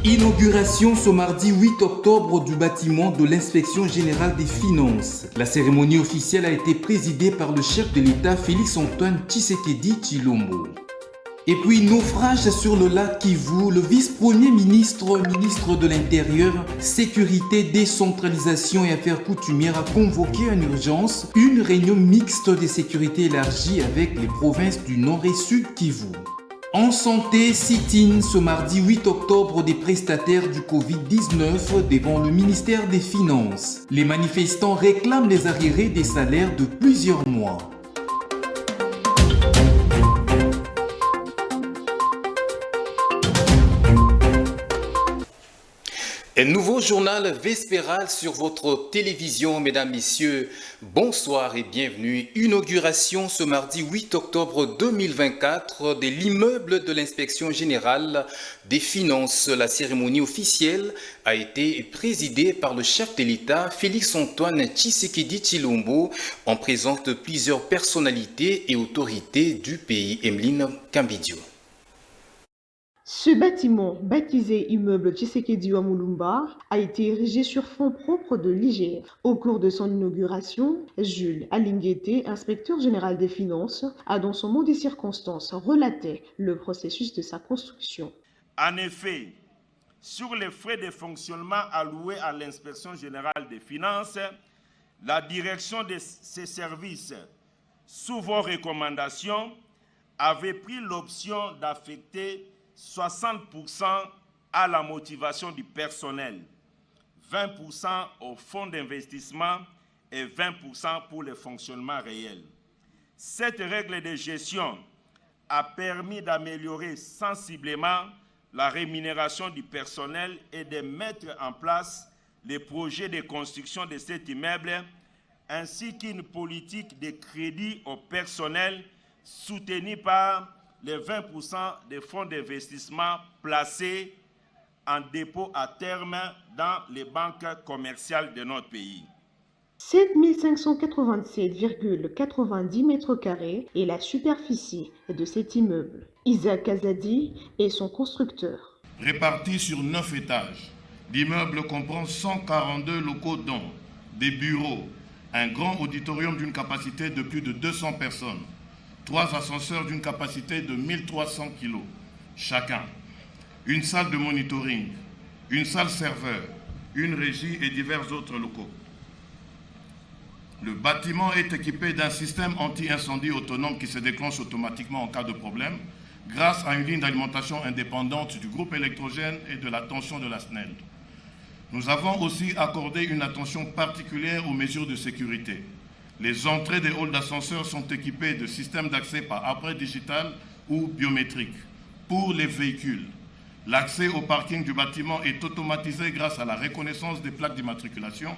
Inauguration ce mardi 8 octobre du bâtiment de l'Inspection générale des finances. La cérémonie officielle a été présidée par le chef de l'État Félix-Antoine Tshisekedi Tshilombo. Et puis, naufrage sur le lac Kivu, le vice-premier ministre de l'Intérieur, Sécurité, Décentralisation et Affaires coutumières a convoqué en urgence une réunion mixte de sécurité élargie avec les provinces du Nord et Sud Kivu. En santé, sit-in ce mardi 8 octobre des prestataires du Covid-19 devant le ministère des Finances. Les manifestants réclament les arriérés des salaires de plusieurs mois. Un nouveau journal vespéral sur votre télévision, mesdames, messieurs. Bonsoir et bienvenue. Inauguration ce mardi 8 octobre 2024 de l'immeuble de l'Inspection générale des finances. La cérémonie officielle a été présidée par le chef de l'État, Félix-Antoine Tshisekedi Tshilombo, en présence de plusieurs personnalités et autorités du pays. Emeline Kambidio. Ce bâtiment, baptisé immeuble Tshisekedi Wamulumba, a été érigé sur fonds propres de l'IGF. Au cours de son inauguration, Jules Alinguete, inspecteur général des finances, a dans son mot des circonstances relaté le processus de sa construction. En effet, sur les frais de fonctionnement alloués à l'inspection générale des finances, la direction de ces services, sous vos recommandations, avait pris l'option d'affecter 60% à la motivation du personnel, 20% au fonds d'investissement et 20% pour le fonctionnement réel. Cette règle de gestion a permis d'améliorer sensiblement la rémunération du personnel et de mettre en place les projets de construction de cet immeuble, ainsi qu'une politique de crédit au personnel soutenue par les 20% des fonds d'investissement placés en dépôt à terme dans les banques commerciales de notre pays. 7587,90 mètres carrés est la superficie de cet immeuble. Isaac Azadi est son constructeur. Réparti sur 9 étages, l'immeuble comprend 142 locaux dont des bureaux, un grand auditorium d'une capacité de plus de 200 personnes, 3 ascenseurs d'une capacité de 1300 kg chacun, une salle de monitoring, une salle serveur, une régie et divers autres locaux. Le bâtiment est équipé d'un système anti-incendie autonome qui se déclenche automatiquement en cas de problème grâce à une ligne d'alimentation indépendante du groupe électrogène et de la tension de la SNEL. Nous avons aussi accordé une attention particulière aux mesures de sécurité. Les entrées des halls d'ascenseurs sont équipées de systèmes d'accès par appareil digital ou biométrique. Pour les véhicules, l'accès au parking du bâtiment est automatisé grâce à la reconnaissance des plaques d'immatriculation,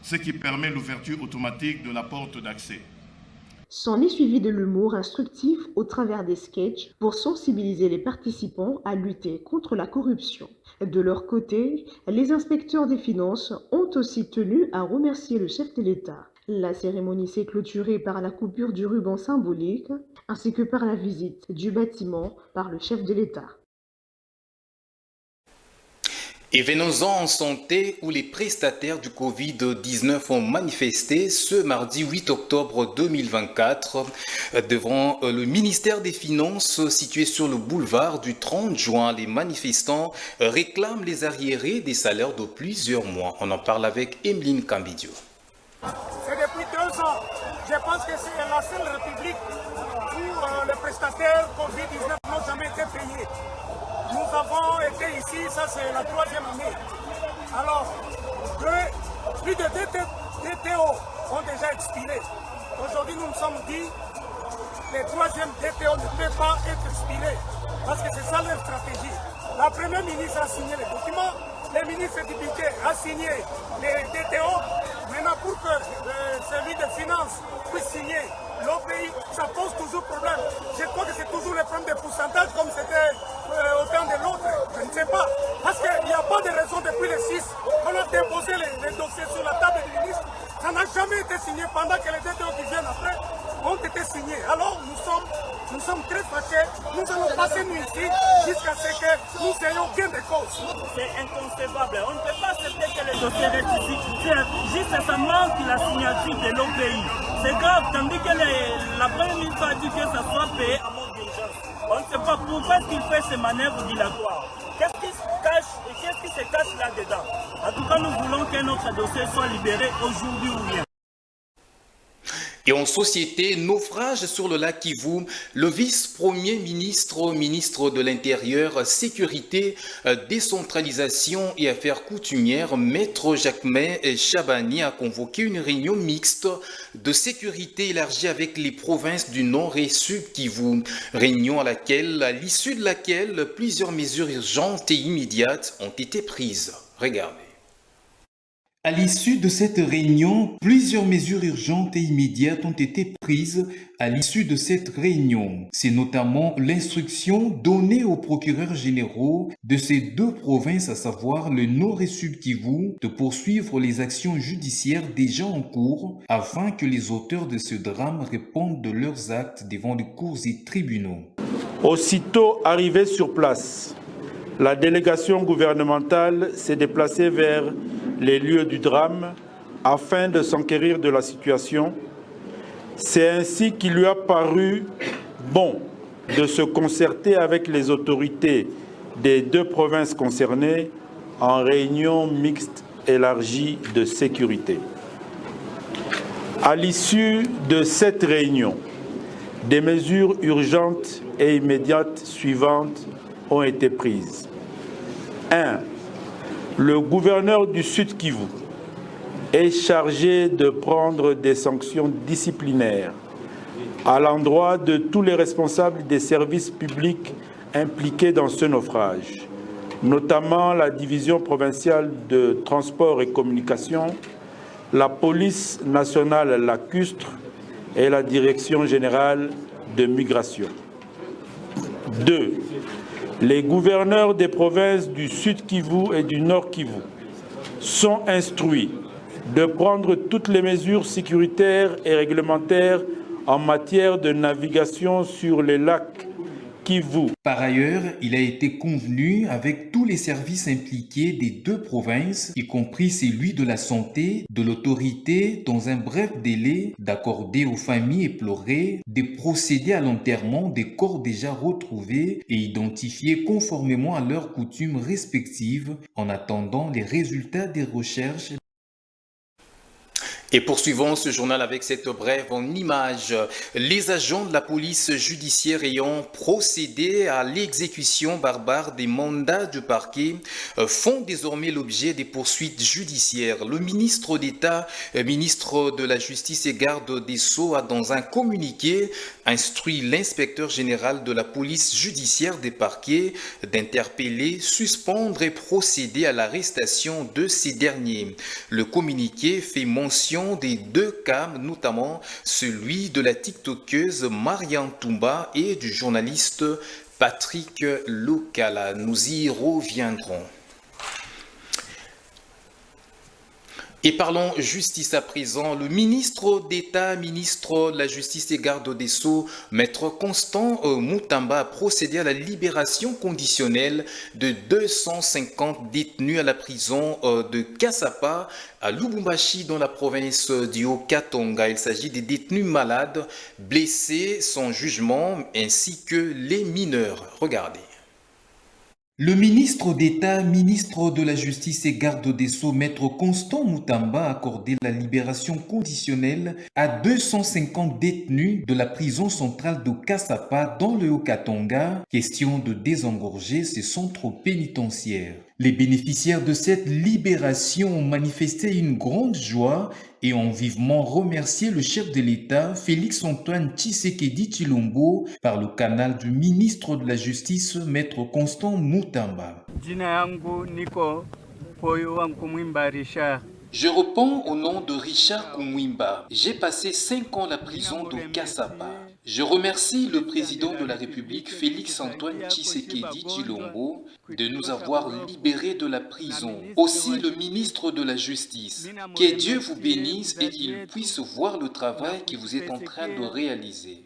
ce qui permet l'ouverture automatique de la porte d'accès. S'en est suivi de l'humour instructif au travers des sketchs pour sensibiliser les participants à lutter contre la corruption. De leur côté, les inspecteurs des finances ont aussi tenu à remercier le chef de l'État. La cérémonie s'est clôturée par la coupure du ruban symbolique ainsi que par la visite du bâtiment par le chef de l'État. Et venons-en en santé où les prestataires du Covid-19 ont manifesté ce mardi 8 octobre 2024 devant le ministère des Finances situé sur le boulevard du 30 juin. Les manifestants réclament les arriérés des salaires de plusieurs mois. On en parle avec Emeline Kambidio. C'est depuis 2 ans. Je pense que c'est la seule république où les prestataires Covid-19 n'ont jamais été payés. Nous avons été ici, ça c'est la 3e année. Alors, plus de 2 DTO ont déjà expiré. Aujourd'hui, nous nous sommes dit que les 3e DTO ne peuvent pas être expirés parce que c'est ça leur stratégie. La première ministre a signé les documents, le ministre du budget a signé les DTO. Maintenant, pour que celui des finances puisse signer l'OPI, ça pose toujours problème. Je crois que c'est toujours le problème de pourcentage comme c'était au temps de l'autre. Je ne sais pas. Parce qu'il n'y a pas de raison depuis le 6. On a déposé les dossiers sur la table du ministre. Ça n'a jamais été signé pendant que les DTO qui viennent après ont été signés. Alors nous sommes très fâchés. Nous allons passer nous ici jusqu'à ce que nous ayons gain de cause. C'est inconcevable. On ne peut pas accepter que les dossiers restent ici. C'est juste ça manque la signature de l'OPI. C'est grave, tandis que la première ministre a dit que ça soit payé à mort d'urgence. On ne sait pas pourquoi il fait ces manœuvres dilatoires. Qu'est-ce qui se cache et qu'est-ce qui se cache là-dedans? En tout cas, nous voulons que notre dossier soit libéré aujourd'hui ou bien. Et en société, naufrage sur le lac Kivu, le vice-premier ministre de l'Intérieur, Sécurité, Décentralisation et Affaires coutumières, Maître Jacquemain Chabani a convoqué une réunion mixte de sécurité élargie avec les provinces du Nord et Sud Kivu. Réunion à l'issue de laquelle plusieurs mesures urgentes et immédiates ont été prises. Regardez. À l'issue de cette réunion, plusieurs mesures urgentes et immédiates ont été prises à l'issue de cette réunion. C'est notamment l'instruction donnée aux procureurs généraux de ces deux provinces, à savoir le Nord et Sud Kivu, de poursuivre les actions judiciaires déjà en cours afin que les auteurs de ce drame répondent de leurs actes devant les cours et tribunaux. Aussitôt arrivée sur place, la délégation gouvernementale s'est déplacée vers les lieux du drame afin de s'enquérir de la situation. C'est ainsi qu'il lui a paru bon de se concerter avec les autorités des deux provinces concernées en réunion mixte élargie de sécurité. À l'issue de cette réunion, des mesures urgentes et immédiates suivantes ont été prises. 1. Le gouverneur du Sud Kivu est chargé de prendre des sanctions disciplinaires à l'endroit de tous les responsables des services publics impliqués dans ce naufrage, notamment la division provinciale de transport et communication, la police nationale lacustre et la direction générale de migration. 2. Les gouverneurs des provinces du Sud Kivu et du Nord Kivu sont instruits de prendre toutes les mesures sécuritaires et réglementaires en matière de navigation sur les lacs Kivu. Par ailleurs, il a été convenu avec tous les services impliqués des deux provinces, y compris celui de la santé, de l'autorité, dans un bref délai, d'accorder aux familles éplorées de procéder à l'enterrement des corps déjà retrouvés et identifiés conformément à leurs coutumes respectives en attendant les résultats des recherches. Et poursuivons ce journal avec cette brève en images. Les agents de la police judiciaire ayant procédé à l'exécution barbare des mandats de parquet font désormais l'objet des poursuites judiciaires. Le ministre d'État, ministre de la Justice et garde des Sceaux a dans un communiqué instruit l'inspecteur général de la police judiciaire des parquets d'interpeller, suspendre et procéder à l'arrestation de ces derniers. Le communiqué fait mention des deux cas, notamment celui de la tiktokeuse Marianne Toumba et du journaliste Patrick Lokala. Nous y reviendrons. Et parlons justice à présent. Le ministre d'État, ministre de la Justice et garde des Sceaux, Maître Constant Mutamba, a procédé à la libération conditionnelle de 250 détenus à la prison de Kasapa à Lubumbashi dans la province du Haut-Katanga. Il s'agit des détenus malades, blessés sans jugement ainsi que les mineurs. Regardez. Le ministre d'État, ministre de la Justice et garde des Sceaux, Maître Constant Mutamba, a accordé la libération conditionnelle à 250 détenus de la prison centrale de Kasapa dans le Haut-Katanga, question de désengorger ces centres pénitentiaires. Les bénéficiaires de cette libération ont manifesté une grande joie et ont vivement remercié le chef de l'État, Félix Antoine Tshisekedi Tshilombo, par le canal du ministre de la Justice, Maître Constant Mutamba. Je réponds au nom de Richard Kumwimba. J'ai passé 5 ans à la prison de Kasapa. Je remercie le président de la République, Félix-Antoine Tshisekedi Tshilombo, de nous avoir libérés de la prison. Aussi le ministre de la Justice. Que Dieu vous bénisse et qu'il puisse voir le travail que vous êtes en train de réaliser.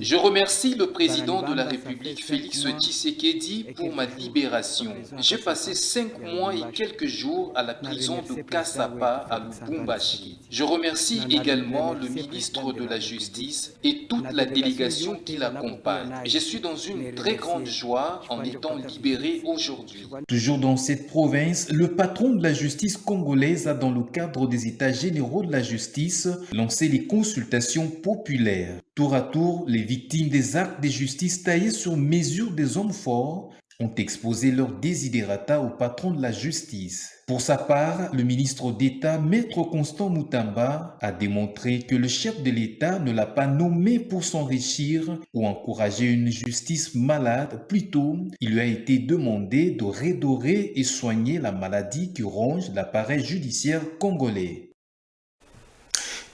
Je remercie le président de la République, Félix Tshisekedi, pour ma libération. J'ai passé 5 mois et quelques jours à la prison de Kassapa à Lubumbashi. Je remercie également le ministre de la Justice et toute la délégation qui l'accompagne. Je suis dans une très grande joie en étant libéré aujourd'hui. Toujours dans cette province, le patron de la justice congolaise a, dans le cadre des États généraux de la justice, lancé les consultations populaires. Tour à tour, les victimes des actes de justice taillés sur mesure des hommes forts ont exposé leurs desiderata au patron de la justice. Pour sa part, le ministre d'État, Maître Constant Moutamba, a démontré que le chef de l'État ne l'a pas nommé pour s'enrichir ou encourager une justice malade. Plutôt, il lui a été demandé de redorer et soigner la maladie qui ronge l'appareil judiciaire congolais.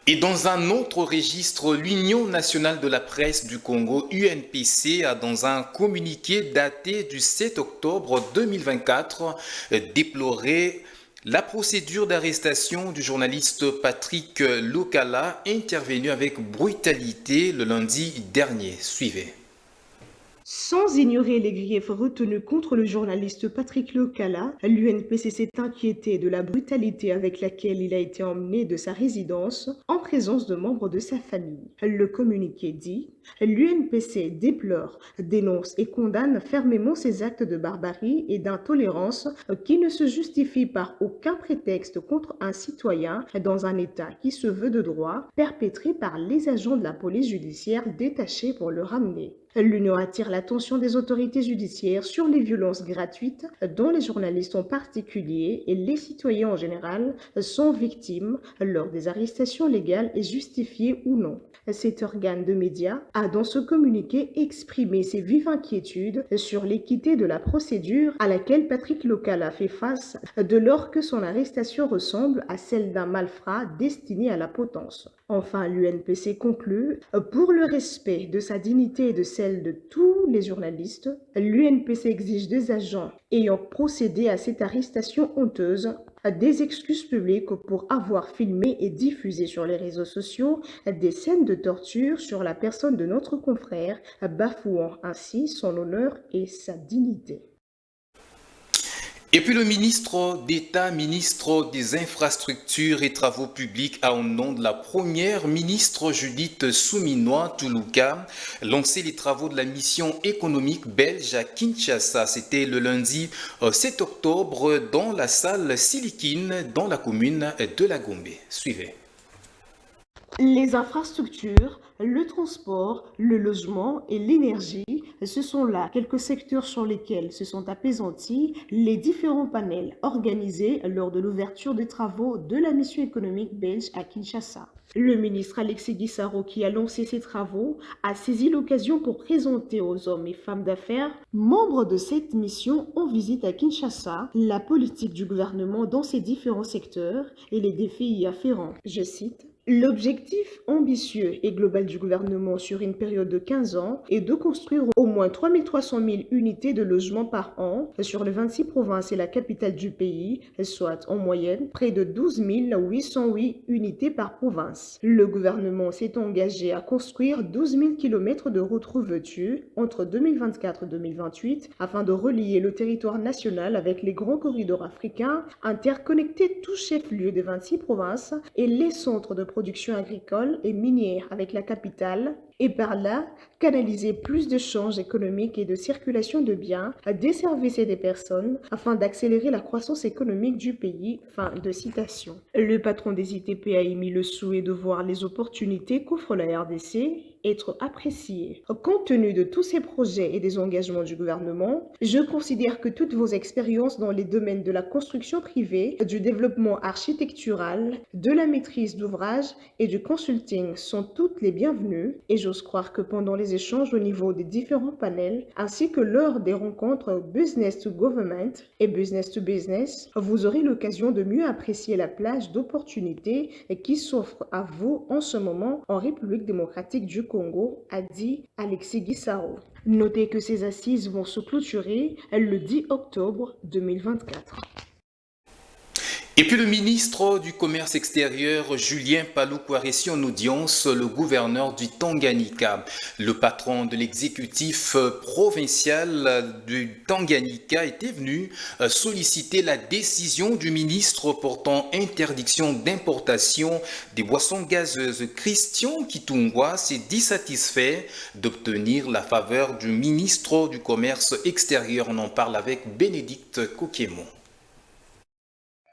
Et dans un autre registre, l'Union nationale de la presse du Congo, UNPC, a dans un communiqué daté du 7 octobre 2024 déploré la procédure d'arrestation du journaliste Patrick Lokala, intervenu avec brutalité le lundi dernier. Suivez. Sans ignorer les griefs retenus contre le journaliste Patrick Lokala, l'UNPC s'est inquiété de la brutalité avec laquelle il a été emmené de sa résidence en présence de membres de sa famille. Le communiqué dit « L'UNPC déplore, dénonce et condamne fermement ces actes de barbarie et d'intolérance qui ne se justifient par aucun prétexte contre un citoyen dans un État qui se veut de droit, perpétrés par les agents de la police judiciaire détachés pour le ramener. » L'Union attire l'attention des autorités judiciaires sur les violences gratuites dont les journalistes en particulier et les citoyens en général sont victimes lors des arrestations légales et justifiées ou non. Cet organe de médias a dans ce communiqué exprimé ses vives inquiétudes sur l'équité de la procédure à laquelle Patrick Lokala fait face de lors que son arrestation ressemble à celle d'un malfrat destiné à la potence. Enfin, l'UNPC conclut, pour le respect de sa dignité et de celle de tous les journalistes, l'UNPC exige des agents ayant procédé à cette arrestation honteuse des excuses publiques pour avoir filmé et diffusé sur les réseaux sociaux des scènes de torture sur la personne de notre confrère, bafouant ainsi son honneur et sa dignité. Et puis le ministre d'État, ministre des Infrastructures et Travaux Publics, a au nom de la première ministre Judith Suminwa-Tuluka lancé les travaux de la mission économique belge à Kinshasa. C'était le lundi 7 octobre dans la salle Silikine dans la commune de la Gombe. Suivez. Les infrastructures, le transport, le logement et l'énergie, ce sont là quelques secteurs sur lesquels se sont apaisantis les différents panels organisés lors de l'ouverture des travaux de la mission économique belge à Kinshasa. Le ministre Alexis Guissaro, qui a lancé ces travaux, a saisi l'occasion pour présenter aux hommes et femmes d'affaires, membres de cette mission en visite à Kinshasa, la politique du gouvernement dans ses différents secteurs et les défis y afférents. Je cite. L'objectif ambitieux et global du gouvernement sur une période de 15 ans est de construire au moins 3 300 000 unités de logement par an sur les 26 provinces et la capitale du pays, soit en moyenne près de 12 808 unités par province. Le gouvernement s'est engagé à construire 12 000 km de routes revêtues entre 2024 et 2028 afin de relier le territoire national avec les grands corridors africains, interconnecter tout chef-lieu des 26 provinces et les centres de production agricole et minière avec la capitale et par là canaliser plus d'échanges économiques et de circulation de biens, des services et des personnes afin d'accélérer la croissance économique du pays. Fin de citation. Le patron des ITP a émis le souhait de voir les opportunités qu'offre la RDC être appréciée. Compte tenu de tous ces projets et des engagements du gouvernement, je considère que toutes vos expériences dans les domaines de la construction privée, du développement architectural, de la maîtrise d'ouvrage et du consulting sont toutes les bienvenues et j'ose croire que pendant les échanges au niveau des différents panels ainsi que lors des rencontres Business to Government et Business to Business, vous aurez l'occasion de mieux apprécier la plage d'opportunités qui s'offre à vous en ce moment en République démocratique du Congo, a dit Alexis Guissaro. Notez que ces assises vont se clôturer le 10 octobre 2024. Et puis le ministre du Commerce extérieur, Julien Paluku, a reçu en audience le gouverneur du Tanganyika. Le patron de l'exécutif provincial du Tanganyika était venu solliciter la décision du ministre portant interdiction d'importation des boissons gazeuses. Christian Kitungwa s'est dit satisfait d'obtenir la faveur du ministre du Commerce extérieur. On en parle avec Bénédicte Kokémon.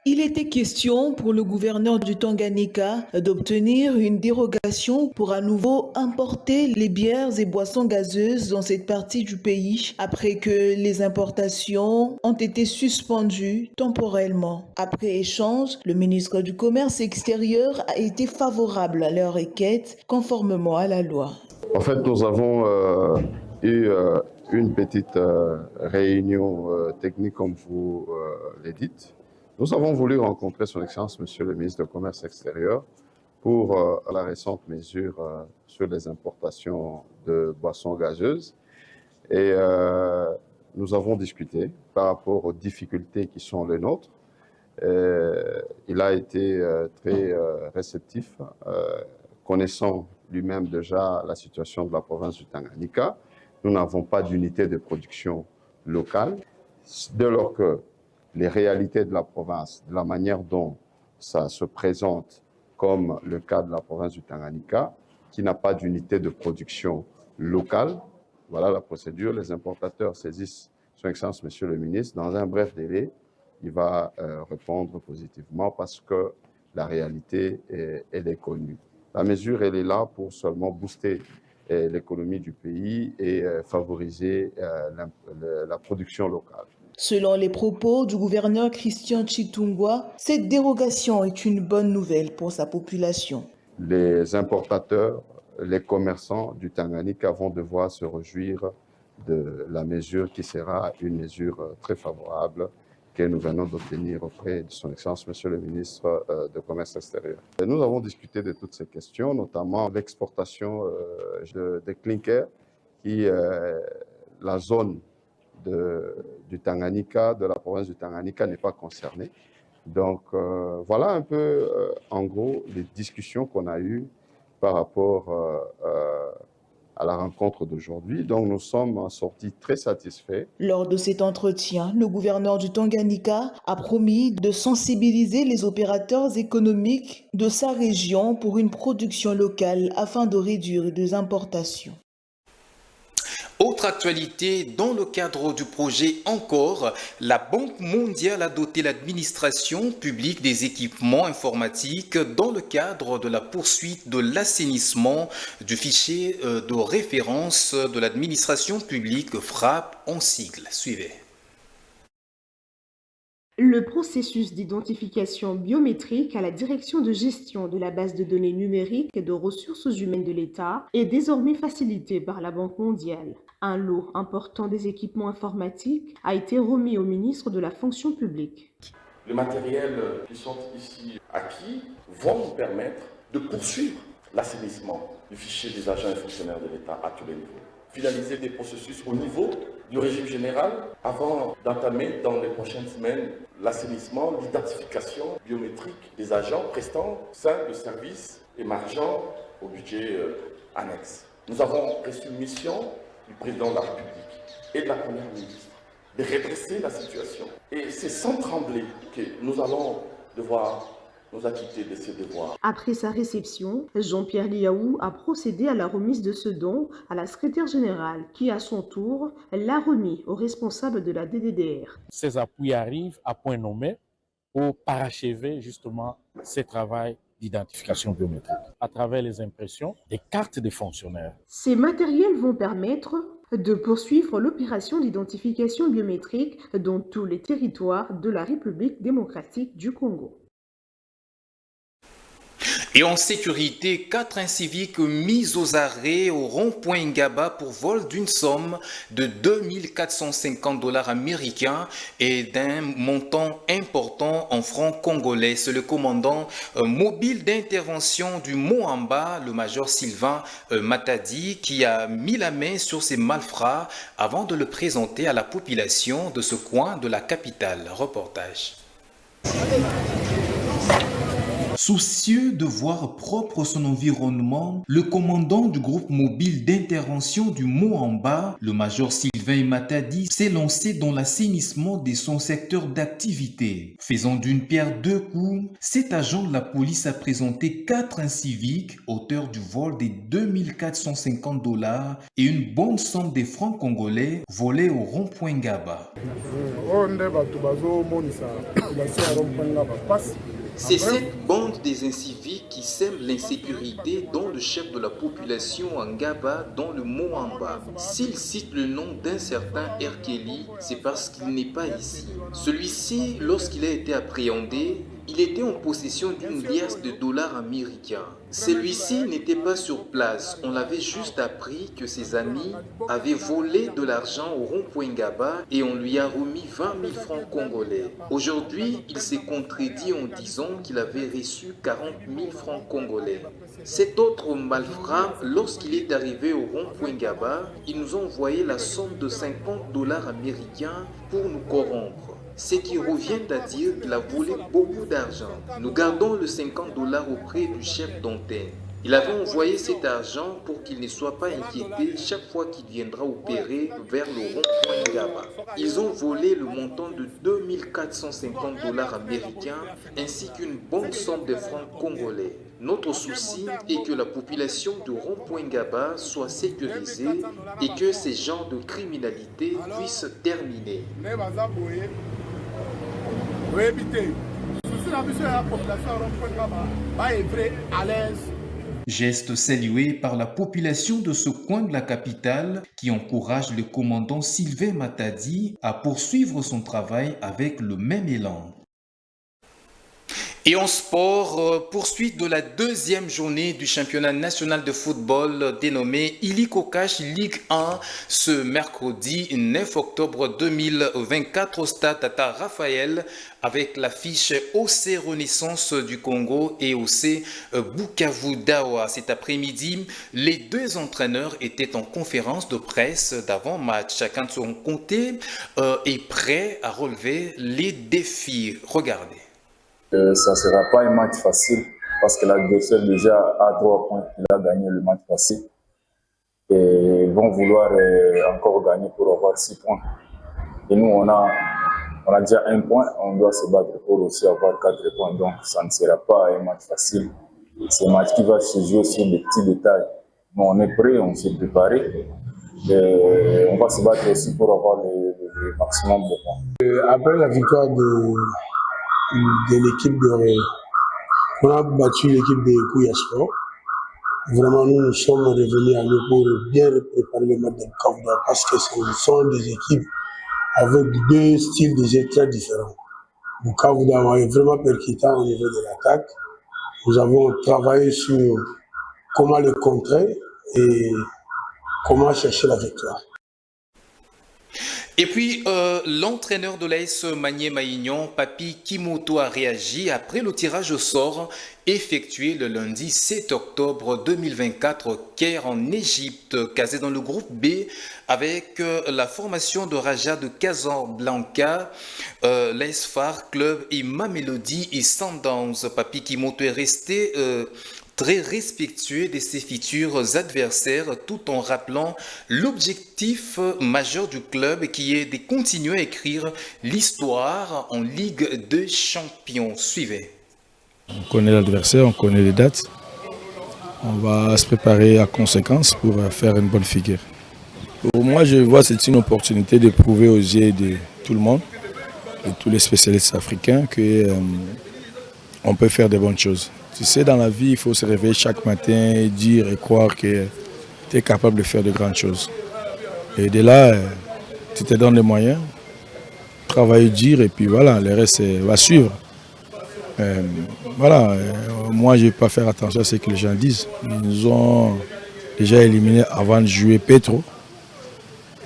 Il était question pour le gouverneur du Tanganyika d'obtenir une dérogation pour à nouveau importer les bières et boissons gazeuses dans cette partie du pays après que les importations ont été suspendues temporairement. Après échange, le ministre du Commerce extérieur a été favorable à leur requête conformément à la loi. En fait, nous avons eu une petite réunion technique comme vous l'avez dit. Nous avons voulu rencontrer son Excellence, Monsieur le ministre du Commerce extérieur, pour la récente mesure sur les importations de boissons gazeuses. Et nous avons discuté par rapport aux difficultés qui sont les nôtres. Il a été très réceptif, connaissant lui-même déjà la situation de la province du Tanganyika. Nous n'avons pas d'unité de production locale. Dès lors que les réalités de la province, de la manière dont ça se présente, comme le cas de la province du Tanganyika, qui n'a pas d'unité de production locale. Voilà la procédure. Les importateurs saisissent son Excellence, Monsieur le ministre. Dans un bref délai, il va répondre positivement parce que la réalité, elle est connue. La mesure, elle est là pour seulement booster l'économie du pays et favoriser la production locale. Selon les propos du gouverneur Christian Kitungwa, cette dérogation est une bonne nouvelle pour sa population. Les importateurs, les commerçants du Tanganyika vont devoir se réjouir de la mesure qui sera une mesure très favorable que nous venons d'obtenir auprès de son Excellence, Monsieur le ministre du Commerce extérieur. Et nous avons discuté de toutes ces questions, notamment l'exportation des clinkers, qui la zone du Tanganyika, de la province du Tanganyika n'est pas concernée. Donc voilà un peu en gros les discussions qu'on a eues par rapport à la rencontre d'aujourd'hui. Donc nous sommes sortis très satisfaits. Lors de cet entretien, le gouverneur du Tanganyika a promis de sensibiliser les opérateurs économiques de sa région pour une production locale afin de réduire les importations. Autre actualité, dans le cadre du projet Encore, la Banque mondiale a doté l'administration publique des équipements informatiques dans le cadre de la poursuite de l'assainissement du fichier de référence de l'administration publique FRAP en sigle. Suivez. Le processus d'identification biométrique à la direction de gestion de la base de données numériques et de ressources humaines de l'État est désormais facilité par la Banque mondiale. Un lot important des équipements informatiques a été remis au ministre de la fonction publique. Les matériels qui sont ici acquis vont nous permettre de poursuivre l'assainissement du fichier des agents et fonctionnaires de l'État à tous les niveaux. Finaliser des processus au niveau du régime général avant d'entamer dans les prochaines semaines l'assainissement, l'identification biométrique des agents prestant sein de services émergents au budget annexe. Nous avons reçu une mission du président de la République et de la première ministre de redresser la situation. Et c'est sans trembler que nous allons devoir nous acquitter de ces devoirs. Après sa réception, Jean-Pierre Liaou a procédé à la remise de ce don à la secrétaire générale qui, à son tour, l'a remis au responsable de la DDDR. Ces appuis arrivent à point nommé pour parachever justement ce travail d'identification biométrique à travers les impressions des cartes des fonctionnaires. Ces matériels vont permettre de poursuivre l'opération d'identification biométrique dans tous les territoires de la République démocratique du Congo. Et en sécurité, 4 inciviques mis aux arrêts au rond-point Ngaba pour vol d'une somme de 2450 $ américains et d'un montant important en francs congolais. C'est le commandant mobile d'intervention du Moamba, le major Sylvain Matadi, qui a mis la main sur ces malfrats avant de le présenter à la population de ce coin de la capitale. Reportage. Soucieux de voir propre son environnement, le commandant du groupe mobile d'intervention du Moamba, le major Sylvain Matadi, s'est lancé dans l'assainissement de son secteur d'activité. Faisant d'une pierre deux coups, cet agent de la police a présenté 4 inciviques, auteur du vol des 2450 $ et une bonne somme de francs congolais volés au rond-point Ngaba. C'est cette bande des inciviques qui sème l'insécurité dont le chef de la population en Ngaba, dans le Moamba. S'il cite le nom d'un certain Erkeli, c'est parce qu'il n'est pas ici. Celui-ci, lorsqu'il a été appréhendé, il était en possession d'une liasse de dollars américains. Celui-ci n'était pas sur place. On l'avait juste appris que ses amis avaient volé de l'argent au rond-point Ngaba et on lui a remis 20 000 francs congolais. Aujourd'hui, il s'est contredit en disant qu'il avait reçu 40 000 francs congolais. Cet autre malfrat, lorsqu'il est arrivé au rond-point Ngaba, il nous a envoyé la somme de 50 $ américains pour nous corrompre. Ce qui revient à dire qu'il a volé beaucoup d'argent. Nous gardons le 50 $ auprès du chef d'antenne. Il avait envoyé cet argent pour qu'il ne soit pas inquiété chaque fois qu'il viendra opérer vers le rond-point Ngaba. Ils ont volé le montant de 2450 $ américains ainsi qu'une bonne somme de francs congolais. Notre souci est que la population de rond-point Ngaba soit sécurisée et que ces genres de criminalité puissent terminer. Geste salué par la population de ce coin de la capitale qui encourage le commandant Sylvain Matadi à poursuivre son travail avec le même élan. Et en sport, poursuite de la deuxième journée du championnat national de football dénommé Illico Cash Ligue 1 ce mercredi 9 octobre 2024 au stade Tata Raphaël avec l'affiche OC Renaissance du Congo et OC Bukavu Dawa. Cet après-midi, les deux entraîneurs étaient en conférence de presse d'avant-match. Chacun de son côté est prêt à relever les défis. Regardez. Ça ne sera pas un match facile parce que l'adversaire déjà a 3 points, il a gagné le match facile. Et ils vont vouloir encore gagner pour avoir 6 points. Et nous, on a déjà 1 point, on doit se battre pour aussi avoir 4 points. Donc ça ne sera pas un match facile. C'est un match qui va se jouer sur des petits détails. Mais on est prêt, on s'est préparé. Et on va se battre aussi pour avoir le maximum de points. Après la victoire de l'équipe on a battu l'équipe de Kouya Sport. Vraiment, nous sommes revenus à nous pour bien préparer le match de Bukavu parce que ce sont des équipes avec 2 styles de jeu très différents. Bukavu est vraiment percutant au niveau de l'attaque. Nous avons travaillé sur comment le contrer et comment chercher la victoire. Et puis, l'entraîneur de l'AS Maniema-Union, Papi Kimoto, a réagi après le tirage au sort effectué le lundi 7 octobre 2024 au Caire en Égypte, casé dans le groupe B avec la formation de Raja de Casablanca, l'AS FAR Club et Mamelody et Sundowns. Papi Kimoto est resté très respectueux de ses futurs adversaires tout en rappelant l'objectif majeur du club qui est de continuer à écrire l'histoire en Ligue des Champions. Suivez. On connaît l'adversaire, on connaît les dates. On va se préparer à conséquence pour faire une bonne figure. Pour moi, je vois que c'est une opportunité de prouver aux yeux de tout le monde, de tous les spécialistes africains, qu'on peut faire de bonnes choses. Tu sais, dans la vie, il faut se réveiller chaque matin et dire et croire que tu es capable de faire de grandes choses. Et de là, tu te donnes les moyens, travailler dur et puis voilà, le reste va suivre. Moi, je ne vais pas faire attention à ce que les gens disent. Ils nous ont déjà éliminés avant de jouer Petro.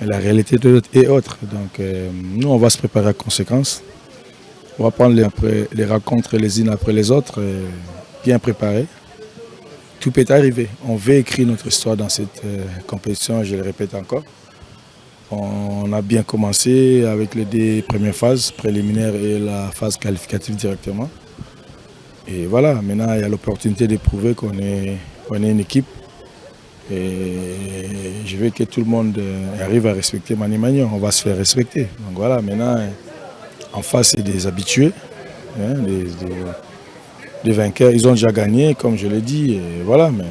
Et la réalité est autre. Donc, nous, on va se préparer à conséquence. On va prendre les rencontres les unes après les autres, bien préparées. Tout peut arriver. On veut écrire notre histoire dans cette compétition, je le répète encore. On a bien commencé avec les 2 premières phases, préliminaires et la phase qualificative directement. Et voilà, maintenant il y a l'opportunité de prouver qu'on est une équipe. Et je veux que tout le monde arrive à respecter Mani Magnon. On va se faire respecter. Donc voilà, maintenant, en face, c'est des habitués, hein, des vainqueurs. Ils ont déjà gagné, comme je l'ai dit. Et voilà, mais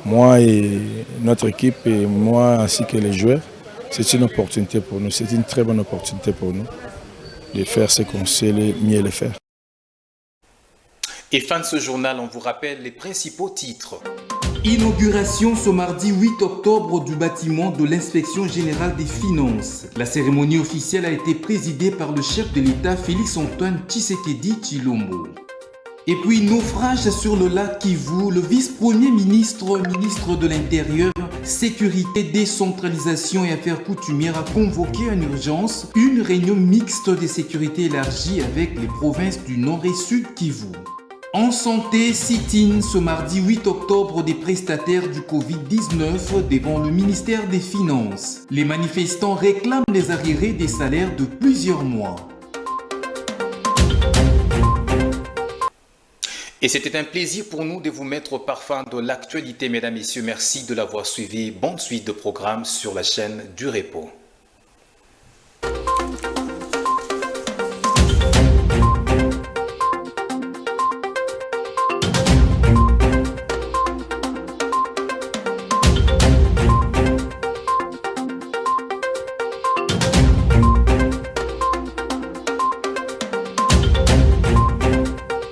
moi et notre équipe, et moi ainsi que les joueurs, c'est une opportunité pour nous. C'est une très bonne opportunité pour nous de faire ce qu'on sait mieux le faire. Et fin de ce journal, on vous rappelle les principaux titres. Inauguration ce mardi 8 octobre du bâtiment de l'Inspection Générale des Finances. La cérémonie officielle a été présidée par le chef de l'État Félix-Antoine Tshisekedi Tshilombo. Et puis naufrage sur le lac Kivu, le vice-premier ministre de l'Intérieur, Sécurité, Décentralisation et Affaires coutumières a convoqué en urgence une réunion mixte de sécurité élargie avec les provinces du Nord et Sud Kivu. En santé, sit-in ce mardi 8 octobre des prestataires du Covid-19 devant le ministère des Finances. Les manifestants réclament les arriérés des salaires de plusieurs mois. Et c'était un plaisir pour nous de vous mettre au parfum de l'actualité, mesdames, messieurs. Merci de l'avoir suivi. Bonne suite de programmes sur la chaîne du Repos.